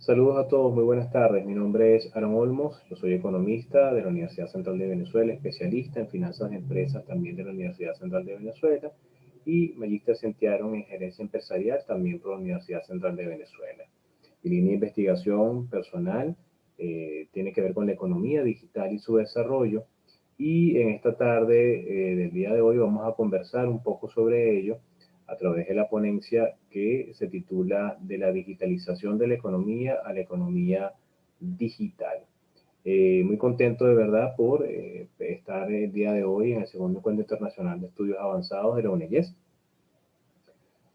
Saludos a todos, muy buenas tardes. Mi nombre es Aaron Olmos, yo soy economista de la Universidad Central de Venezuela, especialista en finanzas de empresas también de la Universidad Central de Venezuela y magíster Sentiaron en gerencia empresarial también por la Universidad Central de Venezuela. Mi línea de investigación personal tiene que ver con la economía digital y su desarrollo y en esta tarde del día de hoy vamos a conversar un poco sobre ello a través de la ponencia que se titula De la digitalización de la economía a la economía digital. Muy contento de verdad por estar el día de hoy en el segundo encuentro internacional de estudios avanzados de la UNEYES.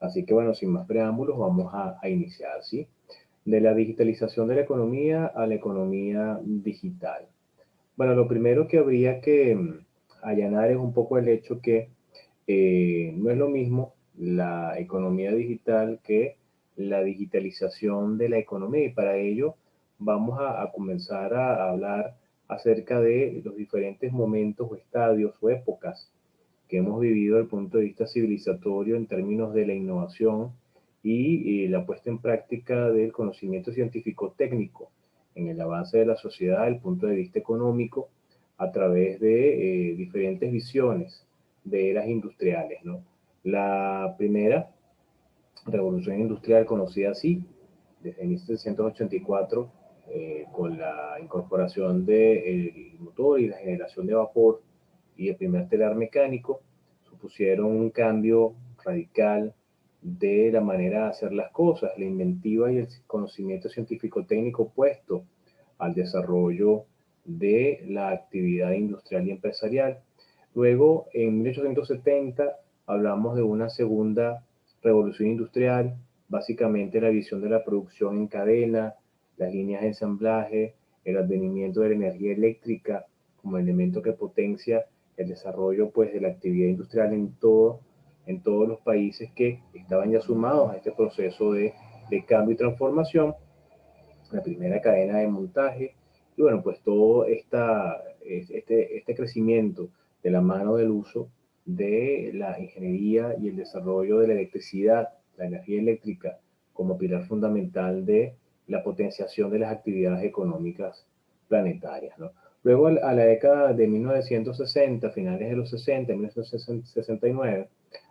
Así que bueno, sin más preámbulos, vamos a iniciar, ¿sí? De la digitalización de la economía a la economía digital. Bueno, lo primero que habría que allanar es un poco el hecho que no es lo mismo la economía digital que la digitalización de la economía y para ello vamos a comenzar a hablar acerca de los diferentes momentos o estadios o épocas que hemos vivido desde el punto de vista civilizatorio en términos de la innovación y la puesta en práctica del conocimiento científico técnico en el avance de la sociedad desde el punto de vista económico a través de diferentes visiones de eras industriales, ¿no? La primera revolución industrial conocida así, desde 1784, con la incorporación del motor y la generación de vapor y el primer telar mecánico, supusieron un cambio radical de la manera de hacer las cosas, la inventiva y el conocimiento científico-técnico puesto al desarrollo de la actividad industrial y empresarial. Luego, en 1870, hablamos de una segunda revolución industrial, básicamente la visión de la producción en cadena, las líneas de ensamblaje, el advenimiento de la energía eléctrica como elemento que potencia el desarrollo pues, de la actividad industrial en todos los países que estaban ya sumados a este proceso de cambio y transformación, la primera cadena de montaje, y bueno, pues todo este crecimiento de la mano del uso de la ingeniería y el desarrollo de la electricidad, la energía eléctrica, como pilar fundamental de la potenciación de las actividades económicas planetarias, ¿no? Luego, a la década de 1960, finales de los 60, 1969,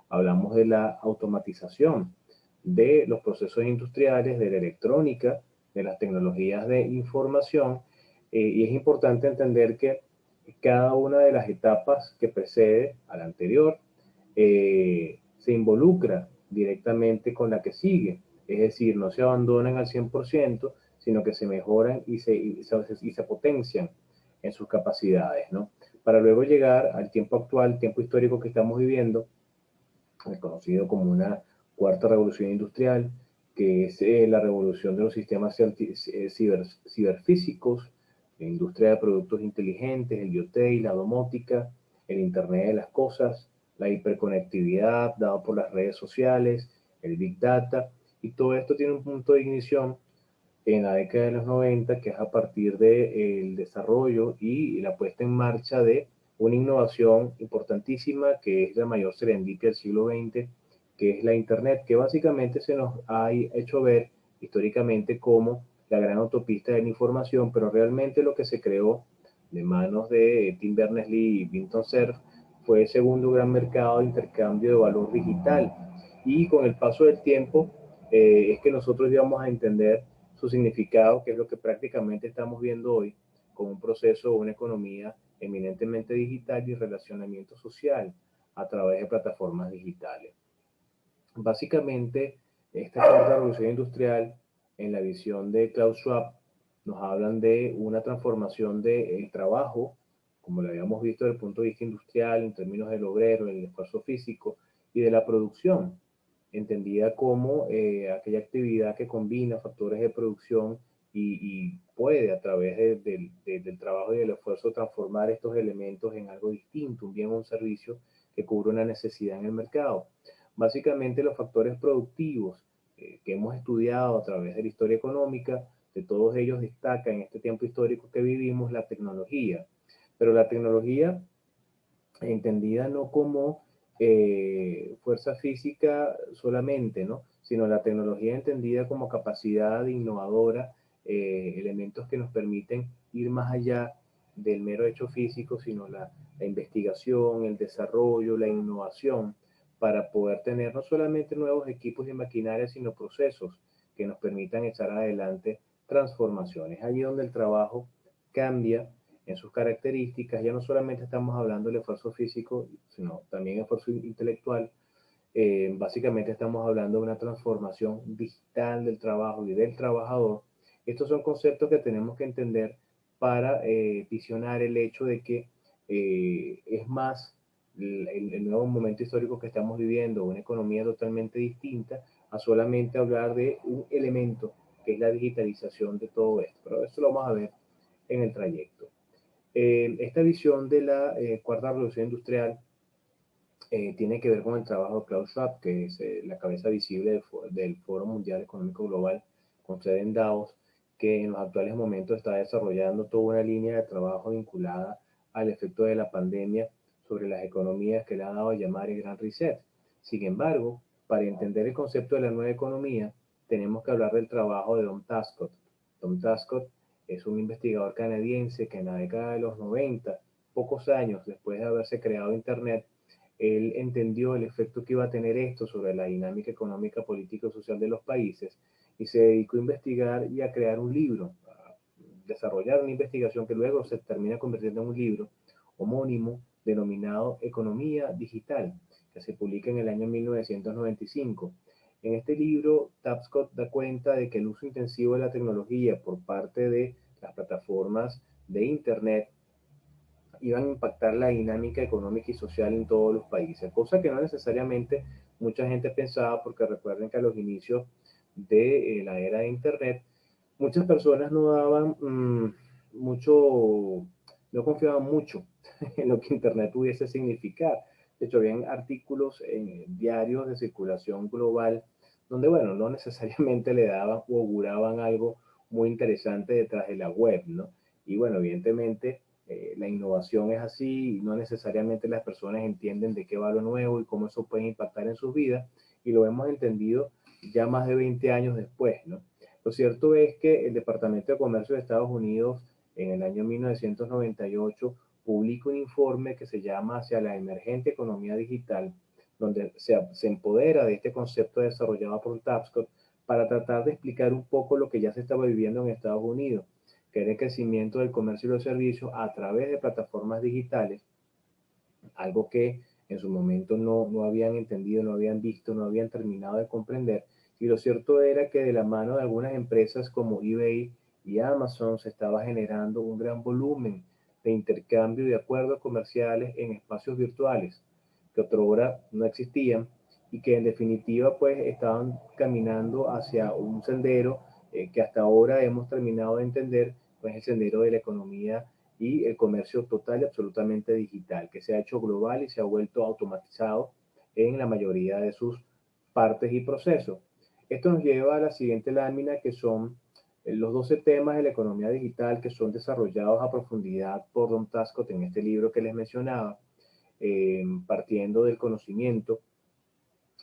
hablamos de la automatización de los procesos industriales, de la electrónica, de las tecnologías de información, y es importante entender que cada una de las etapas que precede a la anterior se involucra directamente con la que sigue, es decir, no se abandonan al 100%, sino que se mejoran y se potencian en sus capacidades, ¿no? Para luego llegar al tiempo actual, tiempo histórico que estamos viviendo, conocido como una cuarta revolución industrial, que es la revolución de los sistemas ciberfísicos, la industria de productos inteligentes, el IoT y la domótica, el Internet de las cosas, la hiperconectividad dado por las redes sociales, el Big Data, y todo esto tiene un punto de ignición en la década de los 90, que es a partir del desarrollo y la puesta en marcha de una innovación importantísima que es la mayor serendipia del siglo XX, que es la Internet, que básicamente se nos ha hecho ver históricamente como la gran autopista de la información, pero realmente lo que se creó de manos de Tim Berners-Lee y Vinton Cerf fue el segundo gran mercado de intercambio de valor digital. Y con el paso del tiempo es que nosotros íbamos a entender su significado, que es lo que prácticamente estamos viendo hoy, con un proceso, una economía eminentemente digital y relacionamiento social a través de plataformas digitales. Básicamente, esta cuarta revolución industrial, en la visión de Klaus Schwab, nos hablan de una transformación del trabajo, como lo habíamos visto desde el punto de vista industrial, en términos del obrero, el esfuerzo físico, y de la producción, entendida como aquella actividad que combina factores de producción y puede a través del trabajo y del esfuerzo transformar estos elementos en algo distinto, un bien o un servicio que cubre una necesidad en el mercado. Básicamente los factores productivos que hemos estudiado a través de la historia económica, de todos ellos destaca en este tiempo histórico que vivimos la tecnología, pero la tecnología entendida no como fuerza física solamente, ¿no? Sino la tecnología entendida como capacidad innovadora elementos que nos permiten ir más allá del mero hecho físico, sino la investigación, el desarrollo, la innovación, para poder tener no solamente nuevos equipos y maquinarias, sino procesos que nos permitan echar adelante transformaciones. Allí donde el trabajo cambia en sus características, ya no solamente estamos hablando del esfuerzo físico, sino también esfuerzo intelectual. Básicamente estamos hablando de una transformación digital del trabajo y del trabajador. Estos son conceptos que tenemos que entender para visionar el hecho de que es más el nuevo momento histórico que estamos viviendo, una economía totalmente distinta a solamente hablar de un elemento que es la digitalización de todo esto. Pero esto lo vamos a ver en el trayecto. Esta visión de la cuarta revolución industrial tiene que ver con el trabajo de Klaus Schwab, que es la cabeza visible del Foro Mundial Económico Global, con sede en Davos, que en los actuales momentos está desarrollando toda una línea de trabajo vinculada al efecto de la pandemia sobre las economías que le ha dado a llamar el Gran Reset. Sin embargo, para entender el concepto de la nueva economía, tenemos que hablar del trabajo de Tom Tascott. Tom Tascott es un investigador canadiense que en la década de los 90, pocos años después de haberse creado Internet, él entendió el efecto que iba a tener esto sobre la dinámica económica, política y social de los países y se dedicó a investigar y a crear un libro, a desarrollar una investigación que luego se termina convirtiendo en un libro homónimo denominado Economía Digital, que se publica en el año 1995. En este libro, Tapscott da cuenta de que el uso intensivo de la tecnología por parte de las plataformas de Internet iban a impactar la dinámica económica y social en todos los países, cosa que no necesariamente mucha gente pensaba, porque recuerden que a los inicios de la era de Internet, muchas personas no daban mucho, no confiaban mucho en lo que Internet pudiese significar. De hecho, habían artículos en diarios de circulación global donde, bueno, no necesariamente le daban o auguraban algo muy interesante detrás de la web, ¿no? Y bueno, evidentemente la innovación es así y no necesariamente las personas entienden de qué va lo nuevo y cómo eso puede impactar en sus vidas y lo hemos entendido ya más de 20 años después, ¿no? Lo cierto es que el Departamento de Comercio de Estados Unidos en el año 1998 publica un informe que se llama Hacia la emergente economía digital, donde se empodera de este concepto desarrollado por Tapscott para tratar de explicar un poco lo que ya se estaba viviendo en Estados Unidos, que era el crecimiento del comercio y los servicios a través de plataformas digitales, algo que en su momento no habían entendido, no habían visto, no habían terminado de comprender. Y lo cierto era que de la mano de algunas empresas como eBay y Amazon se estaba generando un gran volumen de intercambio de acuerdos comerciales en espacios virtuales que otrora no existían y que en definitiva pues estaban caminando hacia un sendero que hasta ahora hemos terminado de entender, pues el sendero de la economía y el comercio total y absolutamente digital, que se ha hecho global y se ha vuelto automatizado en la mayoría de sus partes y procesos. Esto nos lleva a la siguiente lámina, que son los 12 temas de la economía digital que son desarrollados a profundidad por Don Tascott en este libro que les mencionaba, partiendo del conocimiento,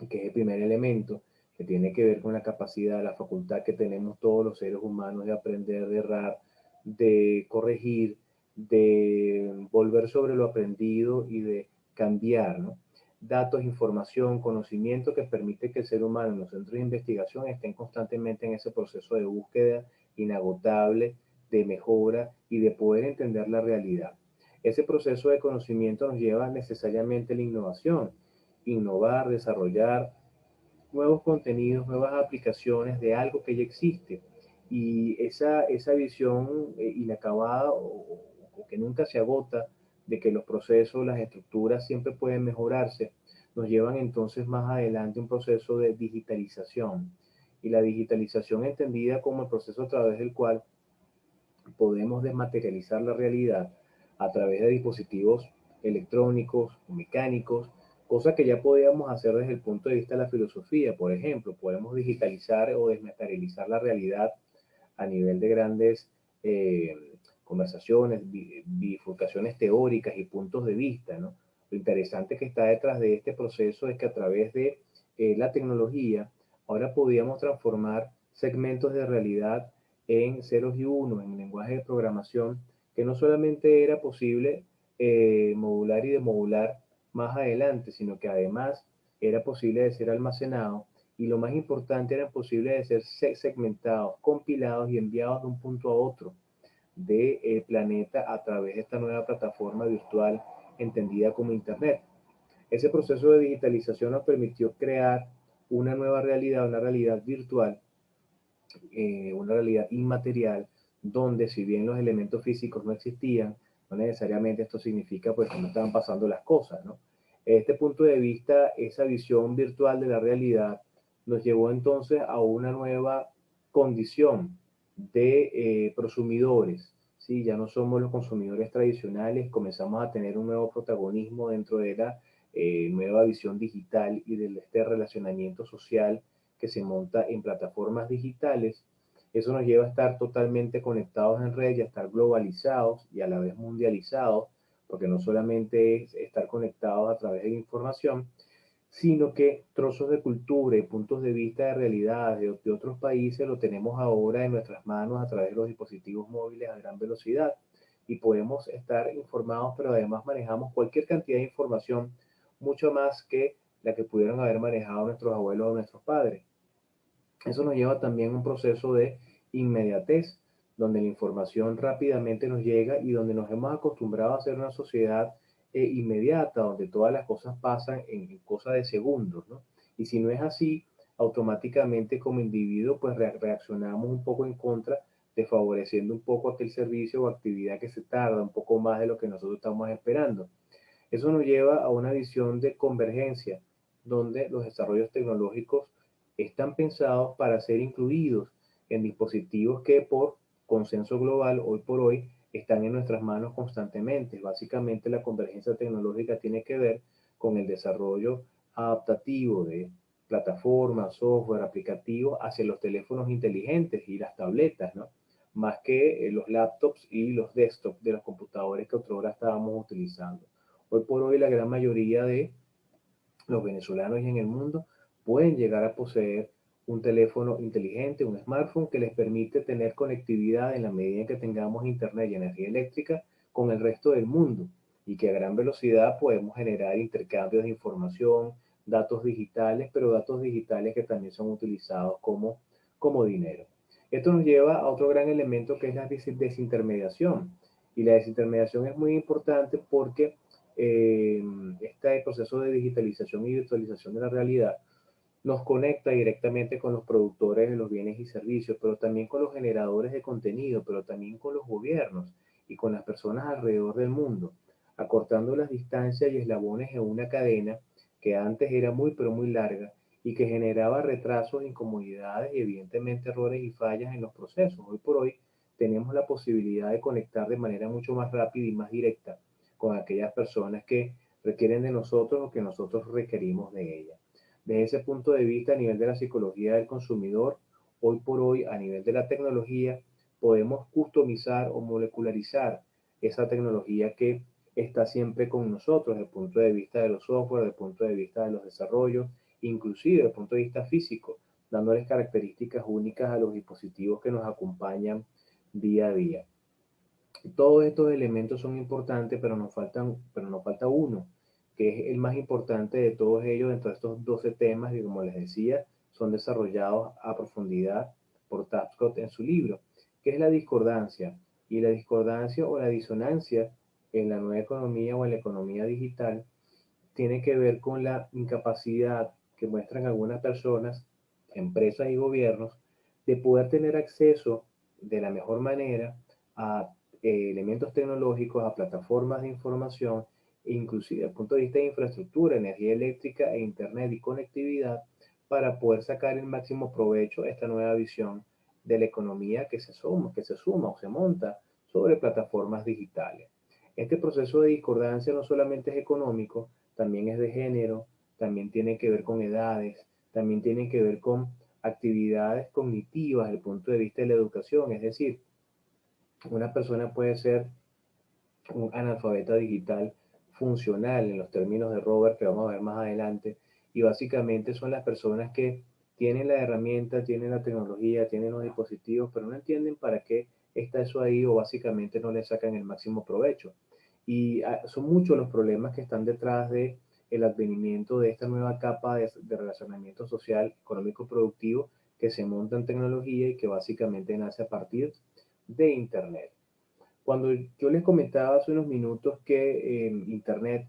que es el primer elemento, que tiene que ver con la capacidad, la facultad que tenemos todos los seres humanos de aprender, de errar, de corregir, de volver sobre lo aprendido y de cambiar, ¿no? Datos, información, conocimiento que permite que el ser humano en los centros de investigación estén constantemente en ese proceso de búsqueda inagotable, de mejora y de poder entender la realidad. Ese proceso de conocimiento nos lleva necesariamente a la innovación, innovar, desarrollar nuevos contenidos, nuevas aplicaciones de algo que ya existe. Y esa visión inacabada o que nunca se agota de que los procesos, las estructuras siempre pueden mejorarse, nos llevan entonces más adelante a un proceso de digitalización. Y la digitalización entendida como el proceso a través del cual podemos desmaterializar la realidad a través de dispositivos electrónicos, mecánicos, cosa que ya podíamos hacer desde el punto de vista de la filosofía. Por ejemplo, podemos digitalizar o desmaterializar la realidad a nivel de grandes conversaciones, bifurcaciones teóricas y puntos de vista, ¿no? Lo interesante que está detrás de este proceso es que a través de la tecnología ahora podíamos transformar segmentos de realidad en ceros y unos, en lenguaje de programación, que no solamente era posible modular y demodular más adelante, sino que además era posible de ser almacenado y lo más importante era posible de ser segmentados, compilados y enviados de un punto a otro del planeta a través de esta nueva plataforma virtual entendida como Internet. Ese proceso de digitalización nos permitió crear una nueva realidad, una realidad virtual, una realidad inmaterial, donde si bien los elementos físicos no existían, no necesariamente esto significa pues que no estaban pasando las cosas, ¿no? Desde este punto de vista, esa visión virtual de la realidad nos llevó entonces a una nueva condición de prosumidores, ¿sí? Ya no somos los consumidores tradicionales, comenzamos a tener un nuevo protagonismo dentro de la nueva visión digital y de este relacionamiento social que se monta en plataformas digitales. Eso nos lleva a estar totalmente conectados en red y a estar globalizados y a la vez mundializados, porque no solamente es estar conectados a través de información, sino que trozos de cultura y puntos de vista de realidad de otros países lo tenemos ahora en nuestras manos a través de los dispositivos móviles a gran velocidad y podemos estar informados, pero además manejamos cualquier cantidad de información, mucho más que la que pudieron haber manejado nuestros abuelos o nuestros padres. Eso nos lleva también a un proceso de inmediatez, donde la información rápidamente nos llega y donde nos hemos acostumbrado a ser una sociedad inmediata, donde todas las cosas pasan en cosa de segundos, ¿no? Y si no es así, automáticamente como individuo, pues reaccionamos un poco en contra, desfavoreciendo un poco aquel servicio o actividad que se tarda un poco más de lo que nosotros estamos esperando. Eso nos lleva a una visión de convergencia, donde los desarrollos tecnológicos están pensados para ser incluidos en dispositivos que por consenso global hoy por hoy están en nuestras manos constantemente. Básicamente la convergencia tecnológica tiene que ver con el desarrollo adaptativo de plataformas, software, aplicativos hacia los teléfonos inteligentes y las tabletas, ¿no? Más que los laptops y los desktops de los computadores que otrora estábamos utilizando. Hoy por hoy la gran mayoría de los venezolanos y en el mundo pueden llegar a poseer un teléfono inteligente, un smartphone que les permite tener conectividad en la medida en que tengamos internet y energía eléctrica con el resto del mundo y que a gran velocidad podemos generar intercambios de información, datos digitales, pero datos digitales que también son utilizados como dinero. Esto nos lleva a otro gran elemento que es la desintermediación. Y la desintermediación es muy importante porque eh, este proceso de digitalización y virtualización de la realidad nos conecta directamente con los productores de los bienes y servicios, pero también con los generadores de contenido, pero también con los gobiernos y con las personas alrededor del mundo, acortando las distancias y eslabones en una cadena que antes era muy, pero muy larga y que generaba retrasos, incomodidades y evidentemente errores y fallas en los procesos. Hoy por hoy tenemos la posibilidad de conectar de manera mucho más rápida y más directa con aquellas personas que requieren de nosotros o que nosotros requerimos de ellas. Desde ese punto de vista, a nivel de la psicología del consumidor, hoy por hoy, a nivel de la tecnología, podemos customizar o molecularizar esa tecnología que está siempre con nosotros, desde el punto de vista de los software, desde el punto de vista de los desarrollos, inclusive desde el punto de vista físico, dándoles características únicas a los dispositivos que nos acompañan día a día. Todos estos elementos son importantes, pero nos falta uno, que es el más importante de todos ellos dentro de estos 12 temas que, como les decía, son desarrollados a profundidad por Tapscott en su libro, que es la discordancia. Y la discordancia o la disonancia en la nueva economía o en la economía digital tiene que ver con la incapacidad que muestran algunas personas, empresas y gobiernos de poder tener acceso de la mejor manera a elementos tecnológicos, a plataformas de información, e inclusive desde el punto de vista de infraestructura, energía eléctrica e internet y conectividad, para poder sacar el máximo provecho a esta nueva visión de la economía que se suma o se monta sobre plataformas digitales. Este proceso de discordancia no solamente es económico, también es de género, también tiene que ver con edades, también tiene que ver con actividades cognitivas desde el punto de vista de la educación. Es decir, una persona puede ser un analfabeta digital funcional en los términos de Robert que vamos a ver más adelante y básicamente son las personas que tienen la herramienta, tienen la tecnología, tienen los dispositivos, pero no entienden para qué está eso ahí o básicamente no le sacan el máximo provecho. Y son muchos los problemas que están detrás de el advenimiento de esta nueva capa de relacionamiento social, económico, productivo que se monta en tecnología y que básicamente nace a partir de Internet. Cuando yo les comentaba hace unos minutos que Internet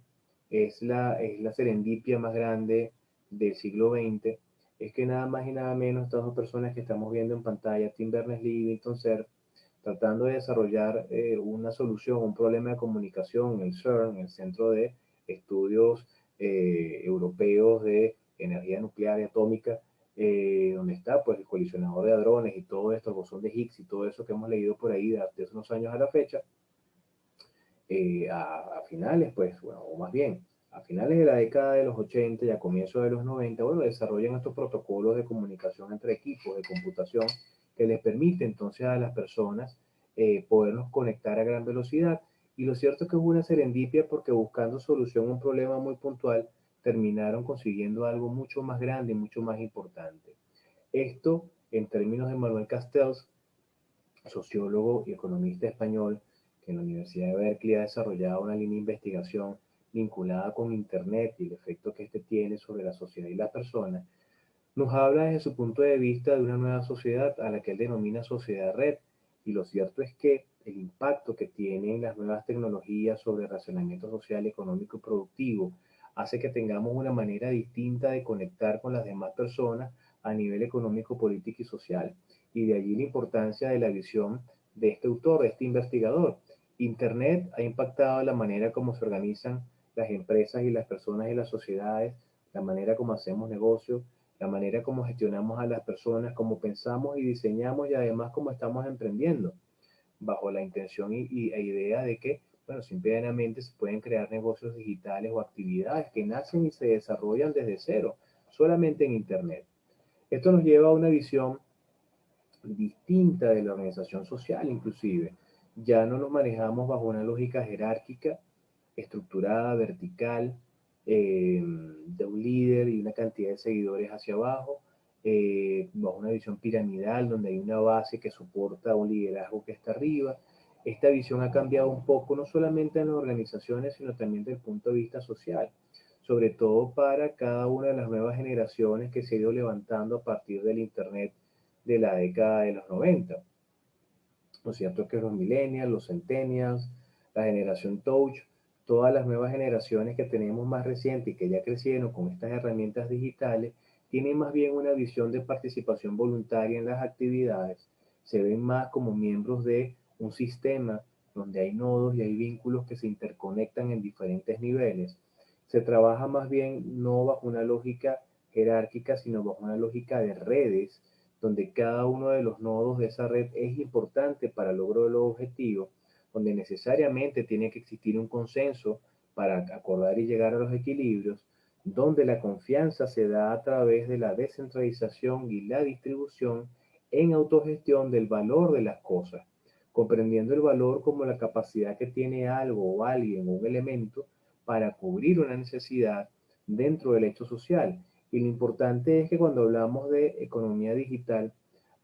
es la serendipia más grande del siglo XX, es que nada más y nada menos estas dos personas que estamos viendo en pantalla, Tim Berners-Lee y Milton Cerf, tratando de desarrollar una solución, un problema de comunicación en el CERN, el Centro de Estudios Europeos de Energía Nuclear y Atómica, donde está pues el colisionador de hadrones y todo esto, el bosón de Higgs y todo eso que hemos leído por ahí de hace unos años a la fecha, a finales, pues, bueno, o más bien, a finales de la década de los 80 y a comienzos de los 90, bueno, desarrollan estos protocolos de comunicación entre equipos de computación que les permite entonces a las personas podernos conectar a gran velocidad. Y lo cierto es que hubo una serendipia porque buscando solución a un problema muy puntual, terminaron consiguiendo algo mucho más grande y mucho más importante. Esto, en términos de Manuel Castells, sociólogo y economista español, que en la Universidad de Berkeley ha desarrollado una línea de investigación vinculada con Internet y el efecto que este tiene sobre la sociedad y las personas, nos habla desde su punto de vista de una nueva sociedad a la que él denomina sociedad red. Y lo cierto es que el impacto que tienen las nuevas tecnologías sobre el racionamiento social, económico y productivo hace que tengamos una manera distinta de conectar con las demás personas a nivel económico, político y social. Y de allí la importancia de la visión de este autor, de este investigador. Internet ha impactado la manera como se organizan las empresas y las personas y las sociedades, la manera como hacemos negocios, la manera como gestionamos a las personas, cómo pensamos y diseñamos y además cómo estamos emprendiendo, bajo la intención e idea de que, bueno, simplemente se pueden crear negocios digitales o actividades que nacen y se desarrollan desde cero, solamente en Internet. Esto nos lleva a una visión distinta de la organización social, inclusive. Ya no nos manejamos bajo una lógica jerárquica, estructurada, vertical, de un líder y una cantidad de seguidores hacia abajo, bajo una visión piramidal donde hay una base que soporta un liderazgo que está arriba. Esta visión ha cambiado un poco, no solamente en las organizaciones, sino también desde el punto de vista social, sobre todo para cada una de las nuevas generaciones que se ha ido levantando a partir del Internet de la década de los 90. Lo cierto es que los millennials, los centennials, la generación touch, todas las nuevas generaciones que tenemos más recientes y que ya crecieron con estas herramientas digitales, tienen más bien una visión de participación voluntaria en las actividades, se ven más como miembros de un sistema donde hay nodos y hay vínculos que se interconectan en diferentes niveles. Se trabaja más bien no bajo una lógica jerárquica, sino bajo una lógica de redes donde cada uno de los nodos de esa red es importante para el logro de los objetivos, donde necesariamente tiene que existir un consenso para acordar y llegar a los equilibrios, donde la confianza se da a través de la descentralización y la distribución en autogestión del valor de las cosas, comprendiendo el valor como la capacidad que tiene algo o alguien o un elemento para cubrir una necesidad dentro del hecho social. Y lo importante es que cuando hablamos de economía digital,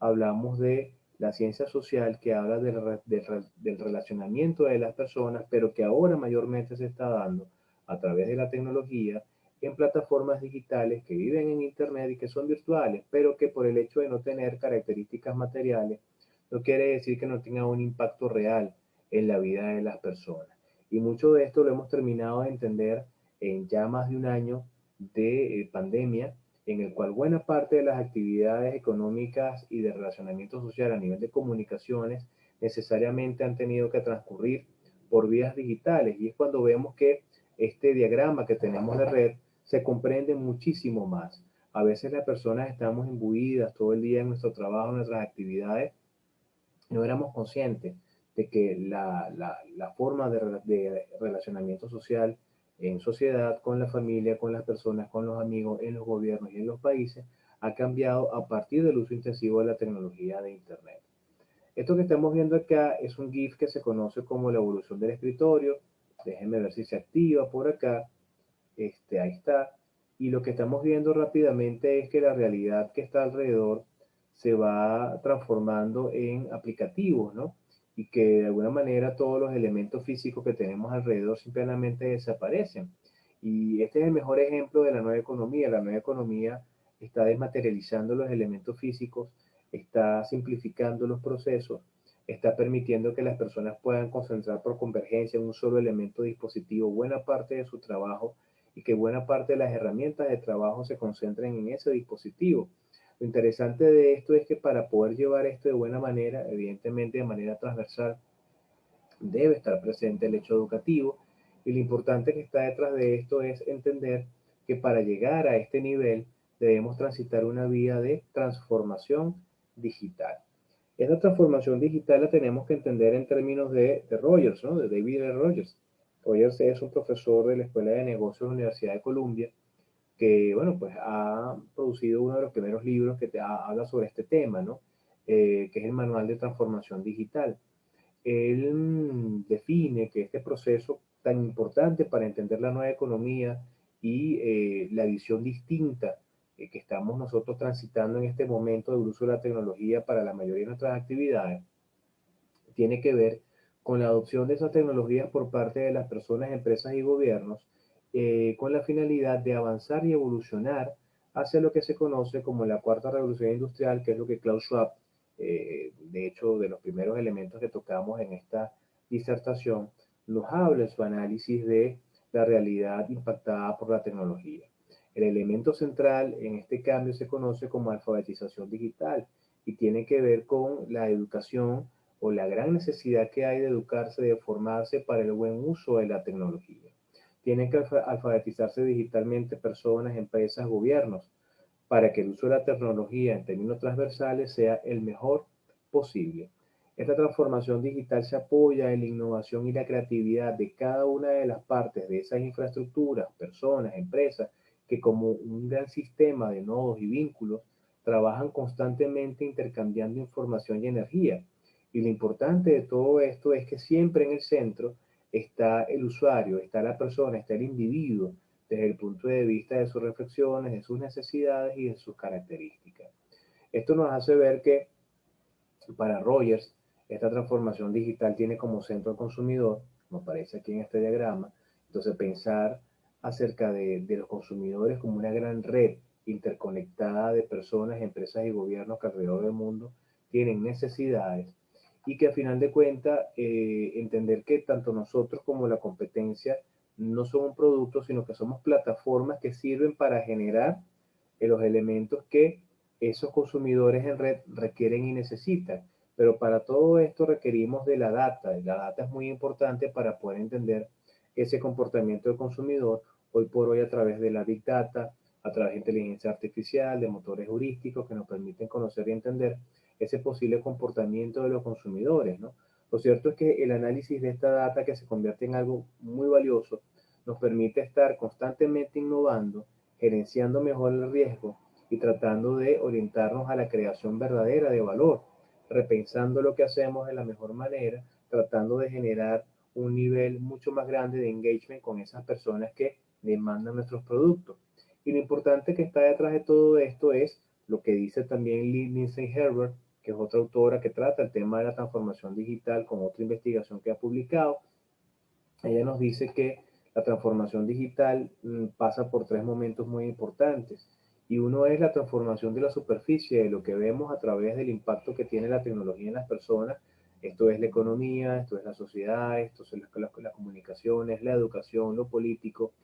hablamos de la ciencia social que habla del relacionamiento de las personas, pero que ahora mayormente se está dando a través de la tecnología en plataformas digitales que viven en Internet y que son virtuales, pero que por el hecho de no tener características materiales, no quiere decir que no tenga un impacto real en la vida de las personas. Y mucho de esto lo hemos terminado de entender en ya más de un año de pandemia, en el cual buena parte de las actividades económicas y de relacionamiento social a nivel de comunicaciones necesariamente han tenido que transcurrir por vías digitales. Y es cuando vemos que este diagrama que tenemos de red se comprende muchísimo más. A veces las personas estamos imbuidas todo el día en nuestro trabajo, en nuestras actividades, no éramos conscientes de que la forma de relacionamiento social en sociedad, con la familia, con las personas, con los amigos, en los gobiernos y en los países, ha cambiado a partir del uso intensivo de la tecnología de Internet. Esto que estamos viendo acá es un GIF que se conoce como la evolución del escritorio. Déjenme ver si se activa por acá. Ahí está. Y lo que estamos viendo rápidamente es que la realidad que está alrededor se va transformando en aplicativos, ¿no? Y que de alguna manera todos los elementos físicos que tenemos alrededor simplemente desaparecen. Y este es el mejor ejemplo de la nueva economía. La nueva economía está desmaterializando los elementos físicos, está simplificando los procesos, está permitiendo que las personas puedan concentrar por convergencia en un solo elemento dispositivo buena parte de su trabajo y que buena parte de las herramientas de trabajo se concentren en ese dispositivo. Lo interesante de esto es que para poder llevar esto de buena manera, evidentemente de manera transversal, debe estar presente el hecho educativo y lo importante que está detrás de esto es entender que para llegar a este nivel debemos transitar una vía de transformación digital. Esta transformación digital la tenemos que entender en términos de Rogers, ¿no? De David R. Rogers. Rogers es un profesor de la Escuela de Negocios de la Universidad de Columbia que, bueno, pues ha producido uno de los primeros libros que habla sobre este tema, ¿no? Que es el Manual de Transformación Digital. Él define que este proceso tan importante para entender la nueva economía y la visión distinta que estamos nosotros transitando en este momento del uso de la tecnología para la mayoría de nuestras actividades, tiene que ver con la adopción de esas tecnologías por parte de las personas, empresas y gobiernos, con la finalidad de avanzar y evolucionar hacia lo que se conoce como la cuarta revolución industrial, que es lo que Klaus Schwab, de hecho, de los primeros elementos que tocamos en esta disertación, nos habla en su análisis de la realidad impactada por la tecnología. El elemento central en este cambio se conoce como alfabetización digital y tiene que ver con la educación o la gran necesidad que hay de educarse, de formarse para el buen uso de la tecnología. Tienen que alfabetizarse digitalmente personas, empresas, gobiernos, para que el uso de la tecnología en términos transversales sea el mejor posible. Esta transformación digital se apoya en la innovación y la creatividad de cada una de las partes de esas infraestructuras, personas, empresas, que como un gran sistema de nodos y vínculos trabajan constantemente intercambiando información y energía. Y lo importante de todo esto es que siempre en el centro está el usuario, está la persona, está el individuo, desde el punto de vista de sus reflexiones, de sus necesidades y de sus características. Esto nos hace ver que para Rogers esta transformación digital tiene como centro al consumidor, como aparece aquí en este diagrama. Entonces pensar acerca de los consumidores como una gran red interconectada de personas, empresas y gobiernos que alrededor del mundo tienen necesidades y que a final de cuentas entender que tanto nosotros como la competencia no son un producto, sino que somos plataformas que sirven para generar los elementos que esos consumidores en red requieren y necesitan. Pero para todo esto requerimos de la data. Y la data es muy importante para poder entender ese comportamiento del consumidor hoy por hoy a través de la Big Data, a través de inteligencia artificial, de motores heurísticos que nos permiten conocer y entender ese posible comportamiento de los consumidores, ¿no? Lo cierto es que el análisis de esta data que se convierte en algo muy valioso nos permite estar constantemente innovando, gerenciando mejor el riesgo y tratando de orientarnos a la creación verdadera de valor, repensando lo que hacemos de la mejor manera, tratando de generar un nivel mucho más grande de engagement con esas personas que demandan nuestros productos. Y lo importante que está detrás de todo esto es lo que dice también Lindsay Herbert, que es otra autora que trata el tema de la transformación digital con otra investigación que ha publicado. Ella nos dice que la transformación digital pasa por tres momentos muy importantes. Y uno es la transformación de la superficie, de lo que vemos a través del impacto que tiene la tecnología en las personas. Esto es la economía, esto es la sociedad, esto son las comunicaciones, la educación, lo político,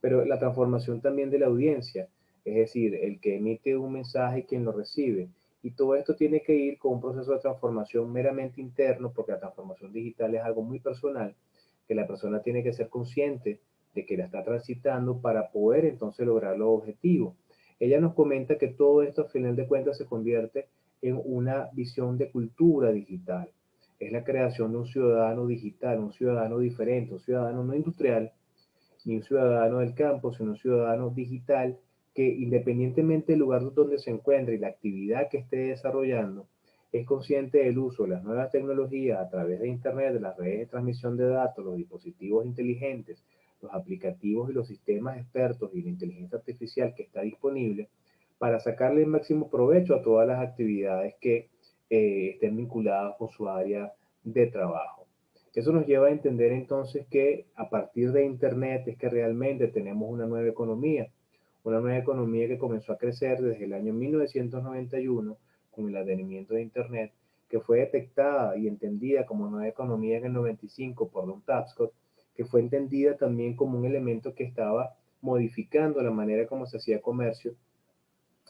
pero la transformación también de la audiencia, es decir, el que emite un mensaje y quien lo recibe. Y todo esto tiene que ir con un proceso de transformación meramente interno, porque la transformación digital es algo muy personal, que la persona tiene que ser consciente de que la está transitando para poder entonces lograr los objetivos. Ella nos comenta que todo esto al final de cuentas se convierte en una visión de cultura digital. Es la creación de un ciudadano digital, un ciudadano diferente, un ciudadano no industrial, ni un ciudadano del campo, sino un ciudadano digital que independientemente del lugar donde se encuentre y la actividad que esté desarrollando, es consciente del uso de las nuevas tecnologías a través de Internet, de las redes de transmisión de datos, los dispositivos inteligentes, los aplicativos y los sistemas expertos y la inteligencia artificial que está disponible para sacarle el máximo provecho a todas las actividades que estén vinculadas con su área de trabajo. Eso nos lleva a entender entonces que a partir de Internet es que realmente tenemos una nueva economía que comenzó a crecer desde el año 1991 con el advenimiento de Internet, que fue detectada y entendida como nueva economía en el 95 por Don Tapscott, que fue entendida también como un elemento que estaba modificando la manera como se hacía comercio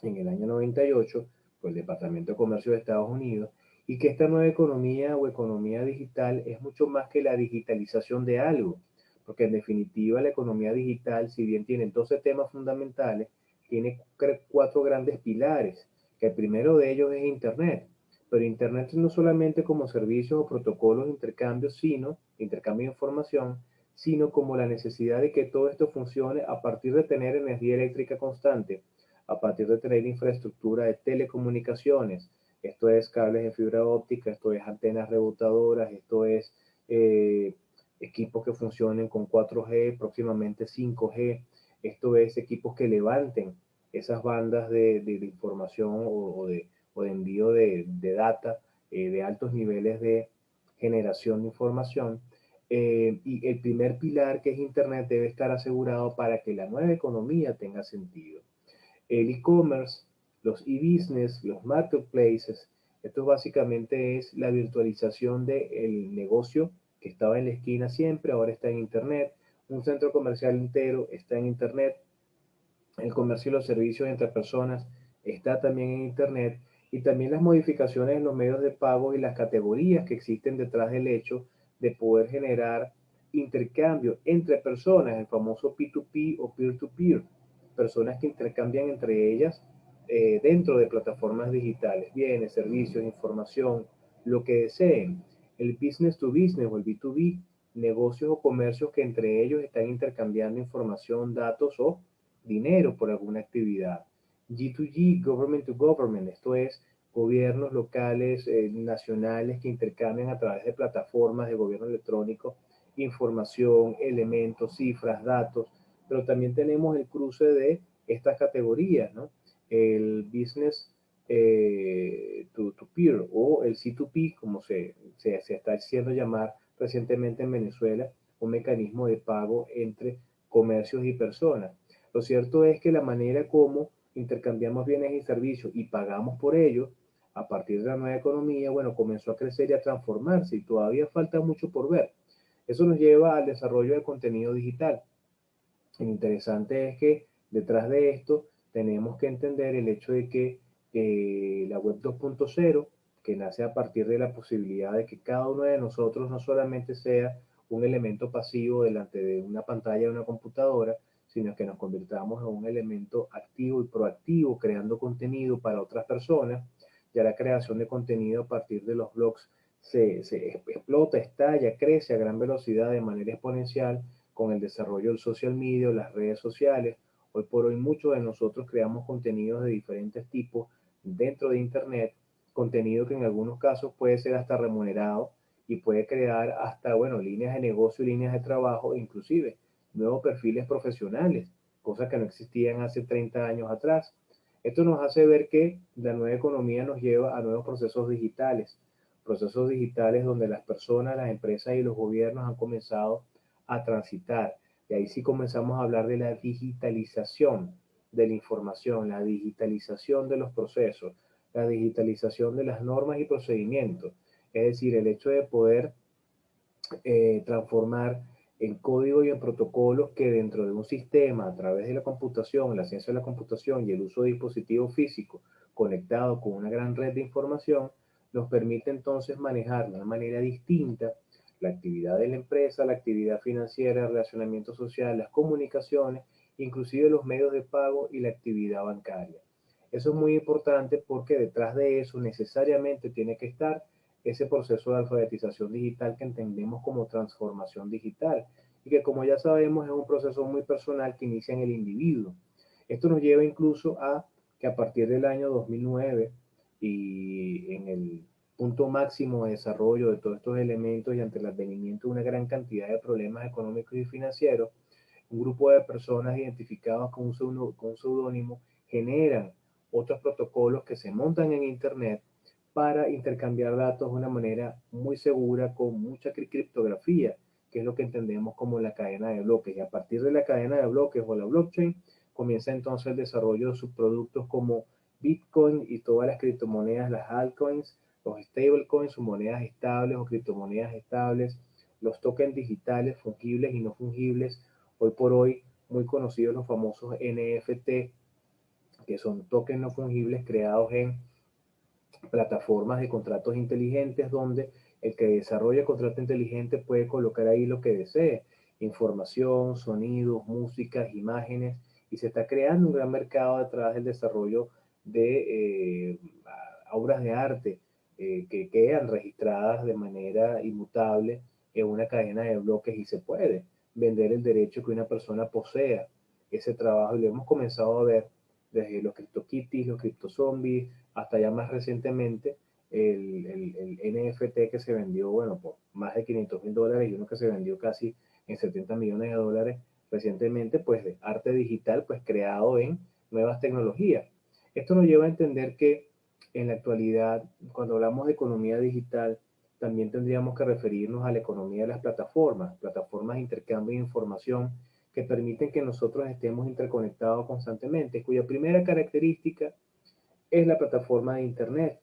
en el año 98 por el Departamento de Comercio de Estados Unidos, y que esta nueva economía o economía digital es mucho más que la digitalización de algo, porque en definitiva la economía digital, si bien tiene 12 temas fundamentales, tiene 4 grandes pilares, que el primero de ellos es Internet, pero Internet no solamente como servicios o protocolos de intercambio, sino intercambio de información, sino como la necesidad de que todo esto funcione a partir de tener energía eléctrica constante, a partir de tener infraestructura de telecomunicaciones. Esto es cables de fibra óptica, esto es antenas rebotadoras, esto es eh, equipos que funcionen con 4G, próximamente 5G, esto es equipos que levanten esas bandas de información o de envío de data de altos niveles de generación de información. Y el primer pilar, que es Internet, debe estar asegurado para que la nueva economía tenga sentido. El e-commerce, los e-business, los marketplaces, esto básicamente es la virtualización del negocio que estaba en la esquina siempre, ahora está en Internet. Un centro comercial entero está en Internet. El comercio y los servicios entre personas está también en Internet. Y también las modificaciones en los medios de pago y las categorías que existen detrás del hecho de poder generar intercambio entre personas, el famoso P2P o peer-to-peer, personas que intercambian entre ellas dentro de plataformas digitales, bienes, servicios, información, lo que deseen. El business to business o el B2B, negocios o comercios que entre ellos están intercambiando información, datos o dinero por alguna actividad. G2G, government to government, esto es gobiernos locales, nacionales que intercambian a través de plataformas de gobierno electrónico información, elementos, cifras, datos, pero también tenemos el cruce de estas categorías, ¿no? El business to peer o el C2P, como se está haciendo llamar recientemente en Venezuela, un mecanismo de pago entre comercios y personas. Lo cierto es que la manera como intercambiamos bienes y servicios y pagamos por ellos, a partir de la nueva economía, bueno, comenzó a crecer y a transformarse y todavía falta mucho por ver. Eso nos lleva al desarrollo de contenido digital. Lo interesante es que detrás de esto tenemos que entender el hecho de que la web 2.0, que nace a partir de la posibilidad de que cada uno de nosotros no solamente sea un elemento pasivo delante de una pantalla de una computadora, sino que nos convirtamos en un elemento activo y proactivo, creando contenido para otras personas. Ya la creación de contenido a partir de los blogs se explota, estalla, crece a gran velocidad de manera exponencial con el desarrollo del social media, las redes sociales. Hoy por hoy muchos de nosotros creamos contenidos de diferentes tipos dentro de Internet, contenido que en algunos casos puede ser hasta remunerado y puede crear hasta, bueno, líneas de negocio y líneas de trabajo, inclusive nuevos perfiles profesionales, cosas que no existían hace 30 años atrás. Esto nos hace ver que la nueva economía nos lleva a nuevos procesos digitales donde las personas, las empresas y los gobiernos han comenzado a transitar. Y ahí sí comenzamos a hablar de la digitalización de la información, la digitalización de los procesos, la digitalización de las normas y procedimientos. Es decir, el hecho de poder transformar en código y en protocolos que dentro de un sistema, a través de la computación, la ciencia de la computación y el uso de dispositivos físicos conectados con una gran red de información, nos permite entonces manejar de una manera distinta la actividad de la empresa, la actividad financiera, el relacionamiento social, las comunicaciones, inclusive los medios de pago y la actividad bancaria. Eso es muy importante porque detrás de eso necesariamente tiene que estar ese proceso de alfabetización digital que entendemos como transformación digital y que como ya sabemos es un proceso muy personal que inicia en el individuo. Esto nos lleva incluso a que a partir del año 2009 y en el punto máximo de desarrollo de todos estos elementos y ante el advenimiento de una gran cantidad de problemas económicos y financieros, un grupo de personas identificadas con un seudónimo generan otros protocolos que se montan en Internet para intercambiar datos de una manera muy segura con mucha criptografía, que es lo que entendemos como la cadena de bloques. Y a partir de la cadena de bloques o la blockchain, comienza entonces el desarrollo de subproductos como Bitcoin y todas las criptomonedas, las altcoins, los stablecoins o monedas estables o criptomonedas estables, los tokens digitales fungibles y no fungibles, hoy por hoy muy conocidos los famosos NFT, que son tokens no fungibles creados en plataformas de contratos inteligentes donde el que desarrolla contrato inteligente puede colocar ahí lo que desee, información, sonidos, músicas, imágenes, y se está creando un gran mercado detrás del desarrollo de obras de arte que quedan registradas de manera inmutable en una cadena de bloques y se puede vender el derecho que una persona posea ese trabajo y lo hemos comenzado a ver desde los CryptoKitties, los CryptoZombies, hasta ya más recientemente el NFT que se vendió, bueno, por más de $500,000 y uno que se vendió casi en $70 millones recientemente, pues de arte digital, pues creado en nuevas tecnologías. Esto nos lleva a entender que en la actualidad, cuando hablamos de economía digital, también tendríamos que referirnos a la economía de las plataformas, plataformas de intercambio de información que permiten que nosotros estemos interconectados constantemente, cuya primera característica es la plataforma de Internet.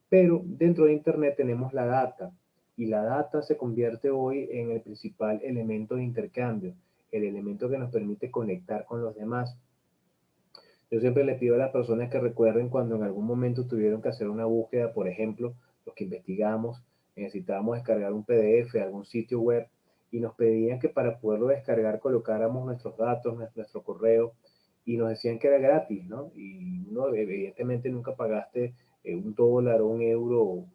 Pero dentro de Internet tenemos la data y la data se convierte hoy en el principal elemento de intercambio, el elemento que nos permite conectar con los demás. Yo siempre le pido a las personas que recuerden cuando en algún momento tuvieron que hacer una búsqueda, por ejemplo, los que investigamos, necesitábamos descargar un PDF, algún sitio web, y nos pedían que para poderlo descargar colocáramos nuestros datos, nuestro correo, y nos decían que era gratis, ¿no? Y uno evidentemente nunca pagaste $1 o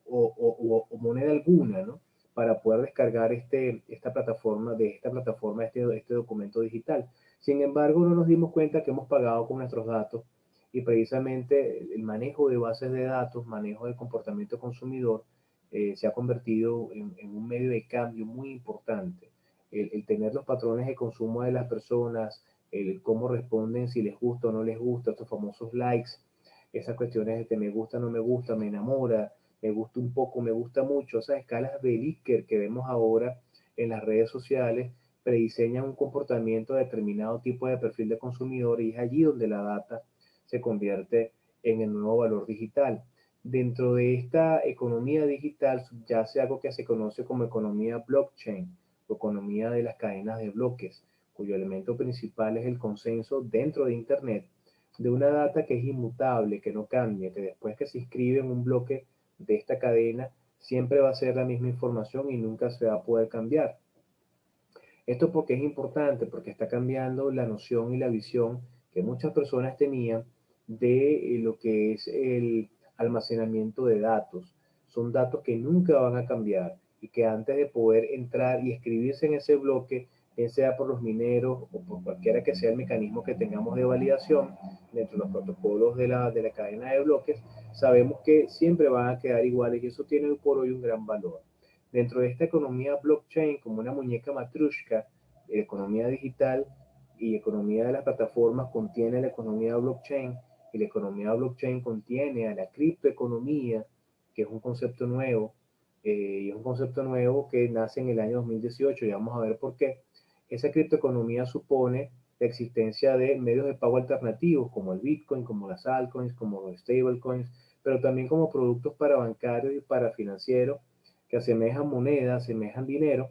€1 o moneda alguna, ¿no? Para poder descargar esta plataforma, este documento digital. Sin embargo, no nos dimos cuenta que hemos pagado con nuestros datos y precisamente el manejo de bases de datos, manejo del comportamiento consumidor, se ha convertido en un medio de cambio muy importante. El tener los patrones de consumo de las personas, el cómo responden, si les gusta o no les gusta, estos famosos likes, esas cuestiones de que me gusta, no me gusta, me enamora, me gusta un poco, me gusta mucho, esas escalas de Likert que vemos ahora en las redes sociales prediseñan un comportamiento de determinado tipo de perfil de consumidor y es allí donde la data se convierte en el nuevo valor digital. Dentro de esta economía digital subyace algo que se conoce como economía blockchain o economía de las cadenas de bloques, cuyo elemento principal es el consenso dentro de Internet de una data que es inmutable, que no cambia, que después que se inscribe en un bloque de esta cadena, siempre va a ser la misma información y nunca se va a poder cambiar. Esto porque es importante, porque está cambiando la noción y la visión que muchas personas tenían de lo que es el almacenamiento de datos. Son datos que nunca van a cambiar y que antes de poder entrar y escribirse en ese bloque, bien sea por los mineros o por cualquiera que sea el mecanismo que tengamos de validación dentro de los protocolos de la cadena de bloques, sabemos que siempre van a quedar iguales y eso tiene por hoy un gran valor. Dentro de esta economía blockchain, como una muñeca matrushka, economía digital y economía de las plataformas contiene la economía blockchain y la economía blockchain contiene a la criptoeconomía, que es un concepto nuevo, y es un concepto nuevo que nace en el año 2018 y vamos a ver por qué. Esa criptoeconomía supone la existencia de medios de pago alternativos como el Bitcoin, como las altcoins, como los stablecoins, pero también como productos para bancarios y para financieros que asemejan monedas, asemejan dinero.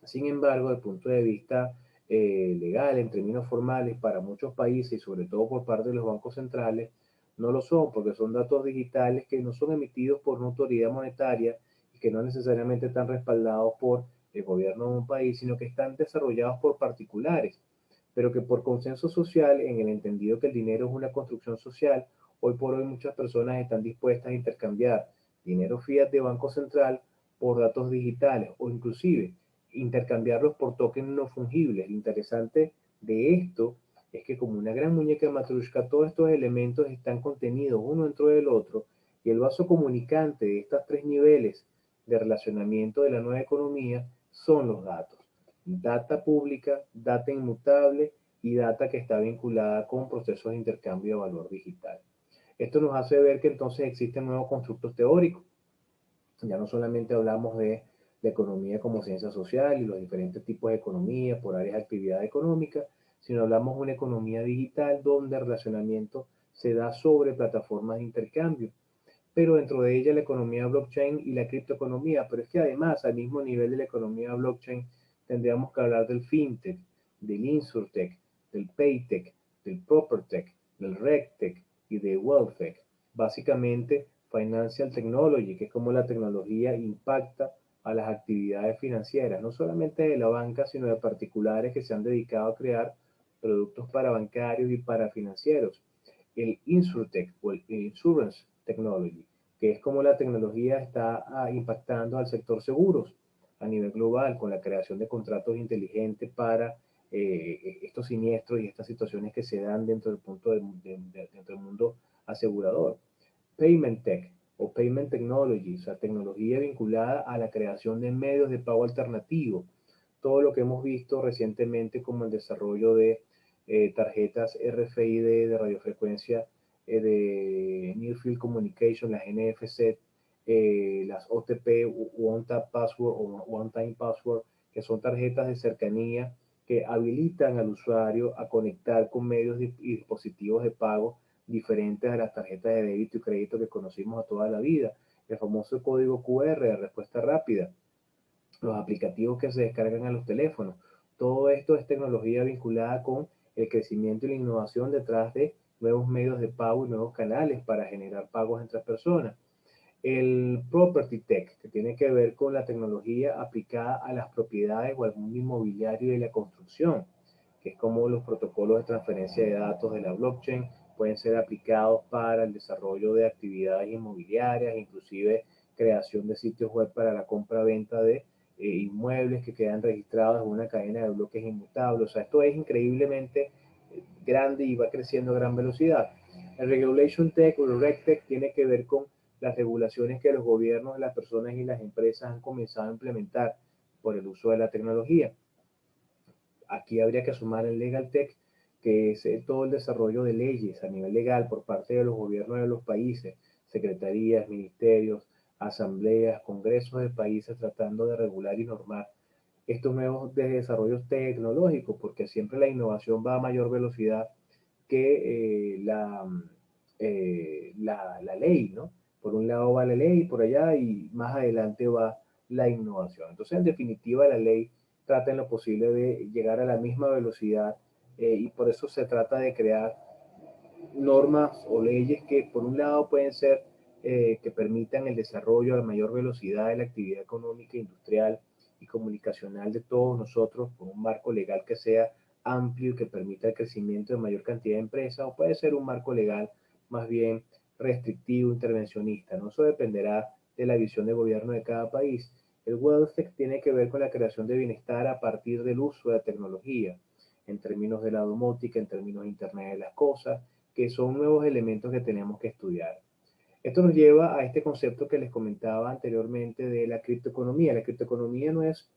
Sin embargo, desde el punto de vista legal, en términos formales, para muchos países y sobre todo por parte de los bancos centrales, no lo son, porque son datos digitales que no son emitidos por una autoridad monetaria y que no necesariamente están respaldados por el gobierno de un país, sino que están desarrollados por particulares, pero que por consenso social, en el entendido que el dinero es una construcción social, hoy por hoy muchas personas están dispuestas a intercambiar dinero fiat de Banco Central por datos digitales o inclusive intercambiarlos por tokens no fungibles. Lo interesante de esto es que como una gran muñeca de Matrushka, todos estos elementos están contenidos uno dentro del otro y el vaso comunicante de estos tres niveles de relacionamiento de la nueva economía son los datos. data pública, data inmutable y data que está vinculada con procesos de intercambio de valor digital. Esto nos hace ver que entonces existen nuevos constructos teóricos. Ya no solamente hablamos de la economía como ciencia social y los diferentes tipos de economía por áreas de actividad económica, sino hablamos de una economía digital donde el relacionamiento se da sobre plataformas de intercambio, pero dentro de ella la economía blockchain y la criptoeconomía. Pero es que además, al mismo nivel de la economía blockchain, tendríamos que hablar del fintech, del insurtech, del paytech, del propertech, del regtech y del wealthtech. Básicamente, financial technology, que es como la tecnología impacta a las actividades financieras, no solamente de la banca, sino de particulares que se han dedicado a crear productos para bancarios y para financieros. El insurtech o el insurance technology, que es como la tecnología está impactando al sector seguros a nivel global con la creación de contratos inteligentes para estos siniestros y estas situaciones que se dan dentro del dentro del mundo asegurador. Payment Tech o Payment Technology, o sea, tecnología vinculada a la creación de medios de pago alternativo. Todo lo que hemos visto recientemente como el desarrollo de tarjetas RFID de radiofrecuencia de Near Field Communication, las NFC, las OTP, One Tap Password o One Time Password, que son tarjetas de cercanía que habilitan al usuario a conectar con medios y dispositivos de pago diferentes a las tarjetas de débito y crédito que conocimos a toda la vida. El famoso código QR de respuesta rápida, los aplicativos que se descargan a los teléfonos. Todo esto es tecnología vinculada con el crecimiento y la innovación detrás de nuevos medios de pago y nuevos canales para generar pagos entre personas. El Property Tech, que tiene que ver con la tecnología aplicada a las propiedades o al mundo inmobiliario y la construcción, que es como los protocolos de transferencia de datos de la blockchain pueden ser aplicados para el desarrollo de actividades inmobiliarias, inclusive creación de sitios web para la compra-venta de inmuebles que quedan registrados en una cadena de bloques inmutables. O sea, esto es increíblemente grande y va creciendo a gran velocidad. El Regulation Tech o el RegTech tiene que ver con las regulaciones que los gobiernos, las personas y las empresas han comenzado a implementar por el uso de la tecnología. Aquí habría que sumar el Legal Tech, que es todo el desarrollo de leyes a nivel legal por parte de los gobiernos de los países, secretarías, ministerios, asambleas, congresos de países tratando de regular y normar estos nuevos desarrollos tecnológicos, porque siempre la innovación va a mayor velocidad que la ley, ¿no? Por un lado va la ley, por allá, y más adelante va la innovación. Entonces, en definitiva, la ley trata en lo posible de llegar a la misma velocidad y por eso se trata de crear normas o leyes que por un lado pueden ser que permitan el desarrollo a mayor velocidad de la actividad económica, industrial y comunicacional de todos nosotros, con un marco legal que sea amplio y que permita el crecimiento de mayor cantidad de empresas, o puede ser un marco legal más bien restrictivo, intervencionista, ¿no? Eso dependerá de la visión de gobierno de cada país. El welfare tiene que ver con la creación de bienestar a partir del uso de la tecnología, en términos de la domótica, en términos de Internet de las cosas, que son nuevos elementos que tenemos que estudiar. Esto nos lleva a este concepto que les comentaba anteriormente de la criptoeconomía. La criptoeconomía no es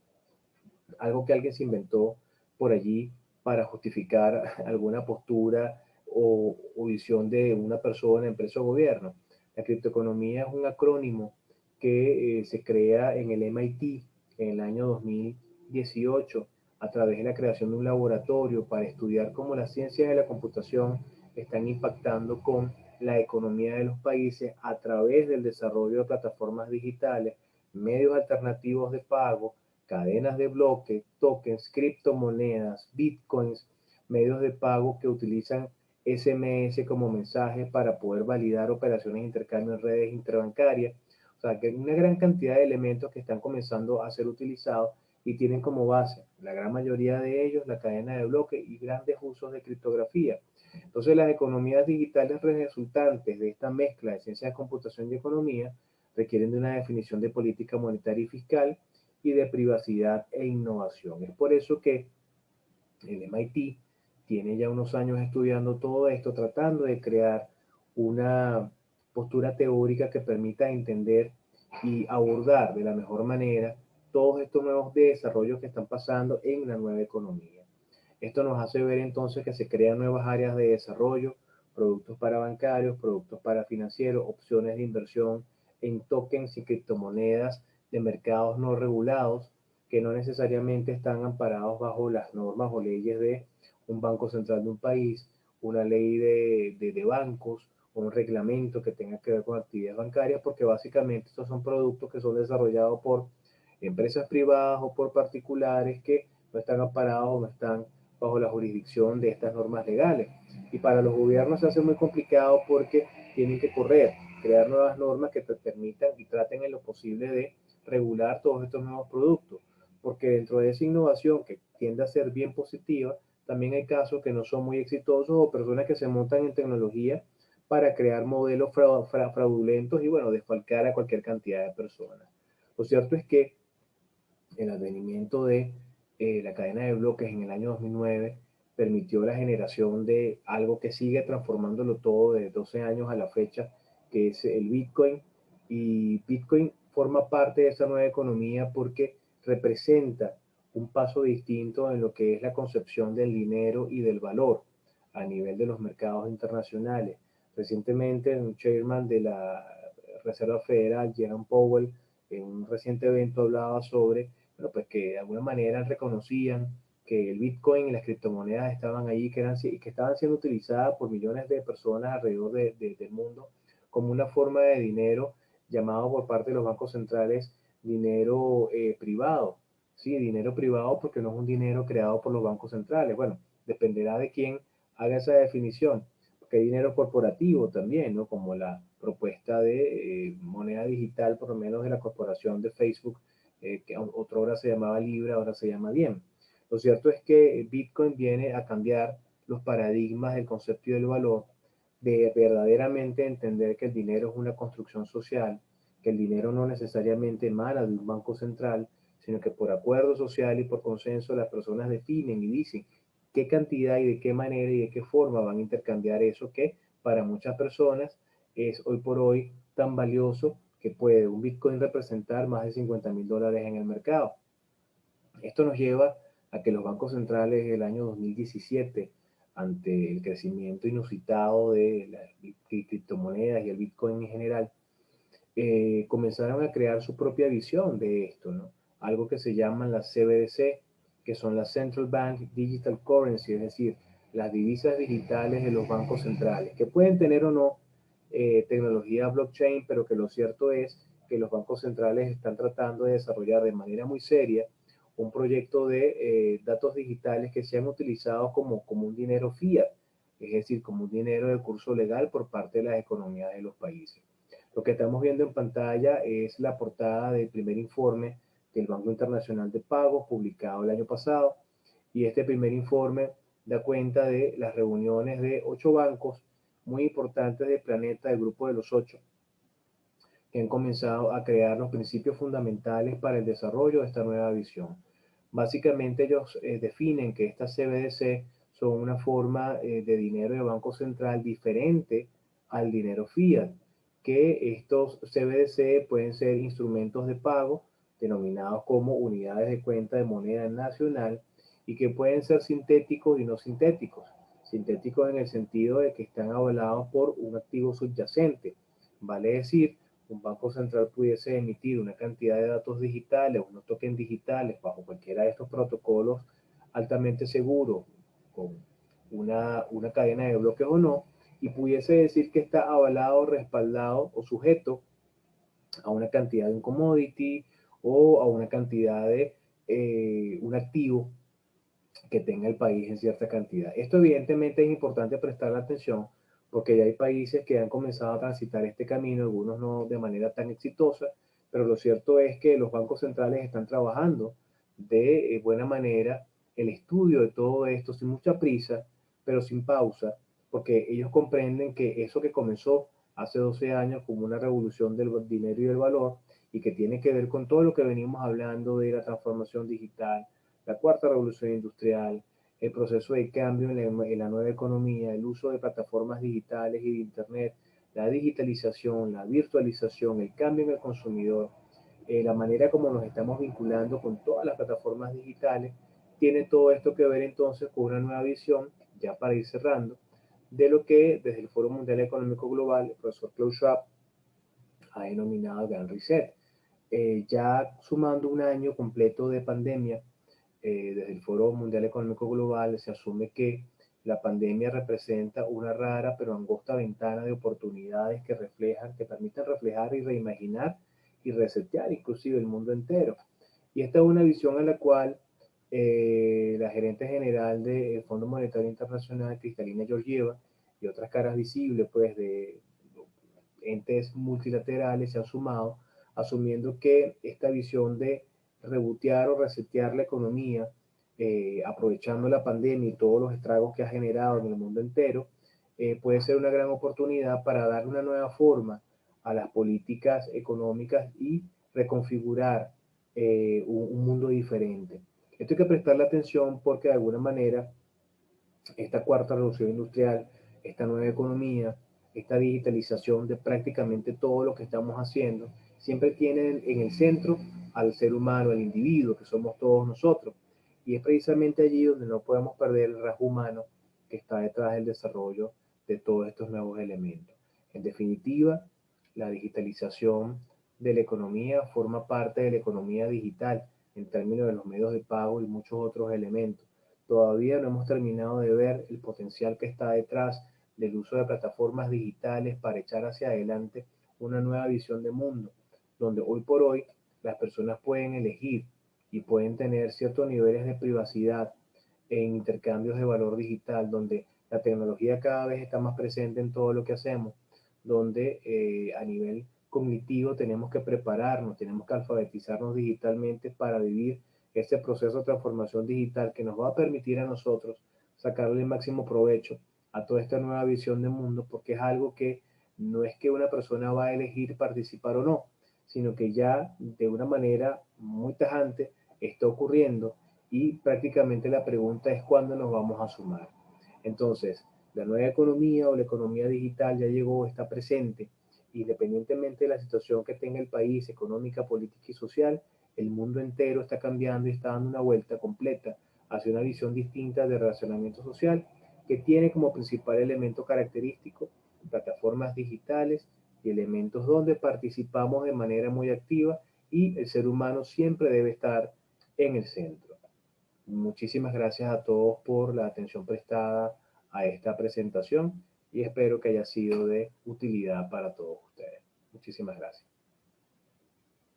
algo que alguien se inventó por allí para justificar alguna postura o visión de una persona, empresa o gobierno. La criptoeconomía es un acrónimo que se crea en el MIT en el año 2018 a través de la creación de un laboratorio para estudiar cómo las ciencias de la computación están impactando con la economía de los países a través del desarrollo de plataformas digitales, medios alternativos de pago, cadenas de bloques, tokens, criptomonedas, bitcoins, medios de pago que utilizan SMS como mensajes para poder validar operaciones de intercambio en redes interbancarias. O sea, que hay una gran cantidad de elementos que están comenzando a ser utilizados y tienen como base, la gran mayoría de ellos, la cadena de bloques y grandes usos de criptografía. Entonces, las economías digitales resultantes de esta mezcla de ciencias de computación y economía requieren de una definición de política monetaria y fiscal y de privacidad e innovación. Es por eso que el MIT tiene ya unos años estudiando todo esto, tratando de crear una postura teórica que permita entender y abordar de la mejor manera todos estos nuevos desarrollos que están pasando en la nueva economía. Esto nos hace ver entonces que se crean nuevas áreas de desarrollo, productos para bancarios, productos para financieros, opciones de inversión en tokens y criptomonedas de mercados no regulados que no necesariamente están amparados bajo las normas o leyes de un banco central de un país, una ley de bancos o un reglamento que tenga que ver con actividades bancarias, porque básicamente estos son productos que son desarrollados por empresas privadas o por particulares que no están amparados o no están bajo la jurisdicción de estas normas legales. Y para los gobiernos se hace muy complicado porque tienen que crear nuevas normas que te permitan y traten en lo posible de regular todos estos nuevos productos. Porque dentro de esa innovación que tiende a ser bien positiva, también hay casos que no son muy exitosos o personas que se montan en tecnología para crear modelos fraudulentos y, bueno, desfalcar a cualquier cantidad de personas. Lo cierto es que el advenimiento de la cadena de bloques en el año 2009 permitió la generación de algo que sigue transformándolo todo de 12 años a la fecha, que es el Bitcoin. Y Bitcoin forma parte de esa nueva economía porque representa un paso distinto en lo que es la concepción del dinero y del valor a nivel de los mercados internacionales. Recientemente, un chairman de la Reserva Federal, Jerome Powell, en un reciente evento hablaba sobre, bueno, pues que de alguna manera reconocían que el Bitcoin y las criptomonedas estaban ahí, que estaban siendo utilizadas por millones de personas alrededor del mundo como una forma de dinero llamado por parte de los bancos centrales dinero privado. Sí, dinero privado porque no es un dinero creado por los bancos centrales. Bueno, dependerá de quién haga esa definición, porque hay dinero corporativo también, ¿no? Como la propuesta de moneda digital, por lo menos de la corporación de Facebook, que otra hora se llamaba Libra, ahora se llama Diem. Lo cierto es que Bitcoin viene a cambiar los paradigmas del concepto y del valor, de verdaderamente entender que el dinero es una construcción social, que el dinero no necesariamente emana de un banco central, sino que por acuerdo social y por consenso las personas definen y dicen qué cantidad y de qué manera y de qué forma van a intercambiar eso que para muchas personas es hoy por hoy tan valioso que puede un Bitcoin representar más de $50,000 en el mercado. Esto nos lleva a que los bancos centrales del año 2017, ante el crecimiento inusitado de las criptomonedas y el Bitcoin en general, comenzaron a crear su propia visión de esto, ¿no? Algo que se llaman las CBDC, que son las Central Bank Digital Currency, es decir, las divisas digitales de los bancos centrales, que pueden tener o no tecnología blockchain, pero que lo cierto es que los bancos centrales están tratando de desarrollar de manera muy seria un proyecto de datos digitales que sean utilizados como un dinero fiat, es decir, como un dinero de curso legal por parte de las economías de los países. Lo que estamos viendo en pantalla es la portada del primer informe del Banco Internacional de Pagos publicado el año pasado, y este primer informe da cuenta de las reuniones de 8 bancos muy importantes del planeta, del grupo de los 8, que han comenzado a crear los principios fundamentales para el desarrollo de esta nueva visión. Básicamente ellos definen que estas CBDC son una forma de dinero de banco central diferente al dinero fiat, que estos CBDC pueden ser instrumentos de pago denominados como unidades de cuenta de moneda nacional y que pueden ser sintéticos y no sintéticos. Sintéticos en el sentido de que están avalados por un activo subyacente, vale decir, un banco central pudiese emitir una cantidad de datos digitales, unos tokens digitales bajo cualquiera de estos protocolos altamente seguros, con una cadena de bloques o no, y pudiese decir que está avalado, respaldado o sujeto a una cantidad de un commodity o a una cantidad de un activo que tenga el país en cierta cantidad. Esto evidentemente es importante prestar atención porque ya hay países que han comenzado a transitar este camino, algunos no de manera tan exitosa, pero lo cierto es que los bancos centrales están trabajando de buena manera el estudio de todo esto sin mucha prisa, pero sin pausa, porque ellos comprenden que eso que comenzó hace 12 años como una revolución del dinero y del valor y que tiene que ver con todo lo que venimos hablando de la transformación digital, la cuarta revolución industrial, el proceso de cambio en la nueva economía, el uso de plataformas digitales y de Internet, la digitalización, la virtualización, el cambio en el consumidor, la manera como nos estamos vinculando con todas las plataformas digitales, tiene todo esto que ver entonces con una nueva visión, ya para ir cerrando, de lo que desde el Foro Mundial Económico Global, el profesor Klaus Schwab ha denominado el Gran Reset. Ya sumando un año completo de pandemia, desde el Foro Mundial Económico Global se asume que la pandemia representa una rara pero angosta ventana de oportunidades que reflejan, que permiten reflejar y reimaginar y resetear inclusive el mundo entero. Y esta es una visión en la cual la gerente general del Fondo Monetario Internacional, Cristalina Georgieva, y otras caras visibles pues de entes multilaterales se han sumado, asumiendo que esta visión de rebotear o resetear la economía, aprovechando la pandemia y todos los estragos que ha generado en el mundo entero, puede ser una gran oportunidad para dar una nueva forma a las políticas económicas y reconfigurar un mundo diferente. Esto hay que prestarle atención porque de alguna manera esta cuarta revolución industrial, esta nueva economía, esta digitalización de prácticamente todo lo que estamos haciendo, siempre tienen en el centro al ser humano, al individuo, que somos todos nosotros. Y es precisamente allí donde no podemos perder el rasgo humano que está detrás del desarrollo de todos estos nuevos elementos. En definitiva, la digitalización de la economía forma parte de la economía digital en términos de los medios de pago y muchos otros elementos. Todavía no hemos terminado de ver el potencial que está detrás del uso de plataformas digitales para echar hacia adelante una nueva visión de mundo, donde hoy por hoy las personas pueden elegir y pueden tener ciertos niveles de privacidad en intercambios de valor digital, donde la tecnología cada vez está más presente en todo lo que hacemos, donde a nivel cognitivo tenemos que prepararnos, tenemos que alfabetizarnos digitalmente para vivir este proceso de transformación digital que nos va a permitir a nosotros sacarle el máximo provecho a toda esta nueva visión de mundo, porque es algo que no es que una persona va a elegir participar o no, sino que ya de una manera muy tajante está ocurriendo y prácticamente la pregunta es cuándo nos vamos a sumar. Entonces, la nueva economía o la economía digital ya llegó, está presente, independientemente de la situación que tenga el país, económica, política y social, el mundo entero está cambiando y está dando una vuelta completa hacia una visión distinta de relacionamiento social que tiene como principal elemento característico plataformas digitales y elementos donde participamos de manera muy activa y el ser humano siempre debe estar en el centro. Muchísimas gracias a todos por la atención prestada a esta presentación y espero que haya sido de utilidad para todos ustedes. Muchísimas gracias.